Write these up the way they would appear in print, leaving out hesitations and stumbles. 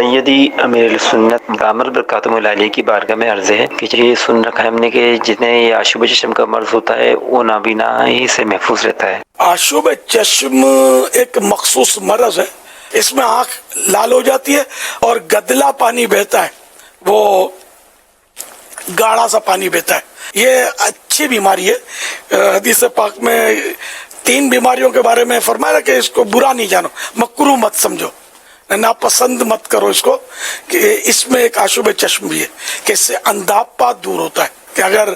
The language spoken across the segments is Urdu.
سیدی امیر السنت دامر برکاتہ علیہ کی بارگاہ میں عرض ہے کہ یہ سن رکھا ہے ہم نے کہ جتنے یہ آشوب چشم کا مرض ہوتا ہے وہ نابینا ہی سے محفوظ رہتا ہے۔ آشوب چشم ایک مخصوص مرض ہے، اس میں آنکھ لال ہو جاتی ہے اور گدلا پانی بہتا ہے، وہ گاڑھا سا پانی بہتا ہے۔ یہ اچھی بیماری ہے۔ حدیث پاک میں 3 بیماریوں کے بارے میں فرمایا کہ اس کو برا نہیں جانو، مکروہ مت سمجھو، ناپسند مت کرو اس کو، کہ اس میں ایک آشوب چشم بھی ہے کہ اس سے اندھاپا دور ہوتا ہے، کہ اگر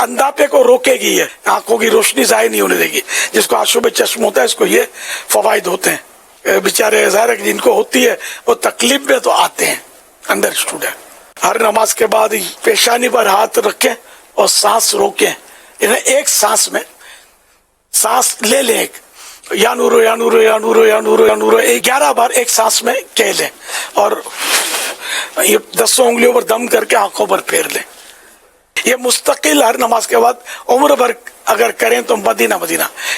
اندھاپے کو روکے گی، یہ آنکھوں کی روشنی ضائع نہیں ہونے دے گی۔ جس کو آشوب چشم ہوتا ہے اس کو یہ فوائد ہوتے ہیں۔ بیچارے ظاہر ہے کہ جن کو ہوتی ہے وہ تکلیف میں تو آتے ہیں، انڈرسٹوڈ ہے۔ ہر نماز کے بعد پیشانی پر ہاتھ رکھیں اور سانس روکیں، ایک سانس میں سانس لے لیں، ایک یا نورو یا نورو یا نورو یا نورو یا نورو 11 بار ایک سانس میں کہہ لیں، اور یہ 10 انگلیوں پر دم کر کے آنکھوں پر پھیر لیں۔ یہ مستقل ہر نماز کے بعد عمر بھر اگر کریں تو مدینہ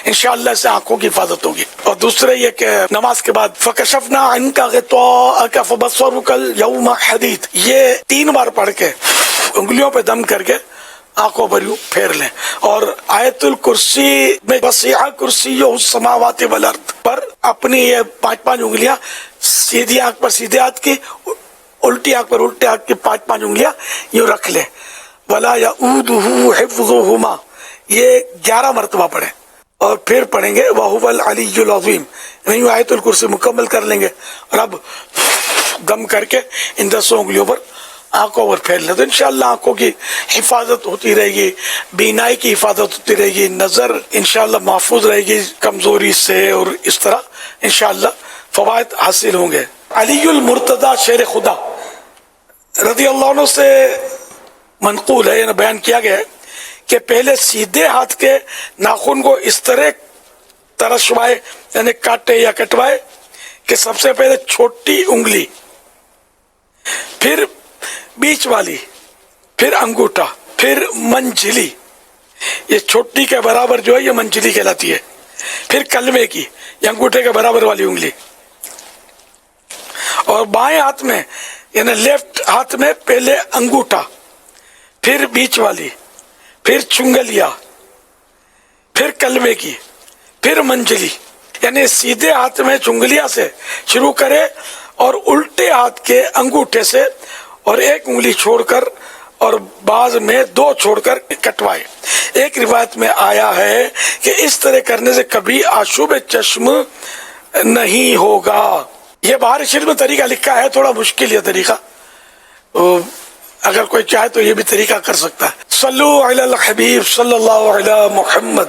انشاءاللہ سے آنکھوں کی حفاظت ہوگی۔ اور دوسرے یہ کہ نماز کے بعد فَكَشَفْنَا عَنْكَ غِطَاءَكَ فَبَصَرُكَ الْيَوْمَ حَدِيدٌ، یہ 3 بار پڑھ کے انگلیوں پہ دم کر کے آنکھوں پر یوں پھیر لیں۔ اور آیت الکرسی میں وسع کرسیہ السماوات والارض پر اپنی یہ 5 انگلیاں سیدھی آنکھ پر سیدھے ہاتھ کی، الٹی آنکھ پر الٹے ہاتھ کی 5 انگلیاں یوں رکھ لیں۔ وَلَا يَؤُودُهُ حِفْظُهُمَا، یہ 11 مرتبہ پڑھیں، اور پھر پڑھیں گے وَهُوَ الْعَلِيُّ الْعَظِيمُ، یعنی آیت الکرسی مکمل کر لیں گے، اور اب دم کر کے ان 10 انگلیوں پر آنکھوں پر پھیر لیں، تو انشاءاللہ آنکھوں کی حفاظت ہوتی رہے گی، بینائی کی حفاظت ہوتی رہے گی، نظر انشاءاللہ محفوظ رہے گی کمزوری سے، اور اس طرح انشاءاللہ فوائد حاصل ہوں گے۔ علی المرتضی شیر خدا رضی اللہ عنہ سے منقول ہے، یعنی بیان کیا گیا ہے کہ پہلے سیدھے ہاتھ کے ناخن کو اس طرح ترشوائے، یعنی کاٹے یا کٹوائے کہ سب سے پہلے چھوٹی انگلی، پھر بیچ والی، پھر انگوٹھا، پھر منجلی، یہ چھوٹی کے برابر جو ہے یہ منجلی کہلاتی ہے، پھر کلمے کی، یہ انگوٹھے کے برابر والی انگلی، اور بائیں ہاتھ میں یعنی لیفٹ ہاتھ میں پہلے انگوٹھا، پھر بیچ والی، پھر چنگلیا، پھر کلمے کی، پھر منجلی، یعنی سیدھے ہاتھ میں چنگلیا سے شروع کرے اور الٹے ہاتھ کے انگوٹھے سے، اور ایک انگلی چھوڑ کر اور بعض میں 2 چھوڑ کر کٹوائے۔ ایک روایت میں آیا ہے کہ اس طرح کرنے سے کبھی آشوب چشم نہیں ہوگا۔ یہ بہار شریف میں طریقہ لکھا ہے، تھوڑا مشکل یہ طریقہ، اگر کوئی چاہے تو یہ بھی طریقہ کر سکتا ہے۔ صلو علی الحبیب صلی اللہ علی محمد۔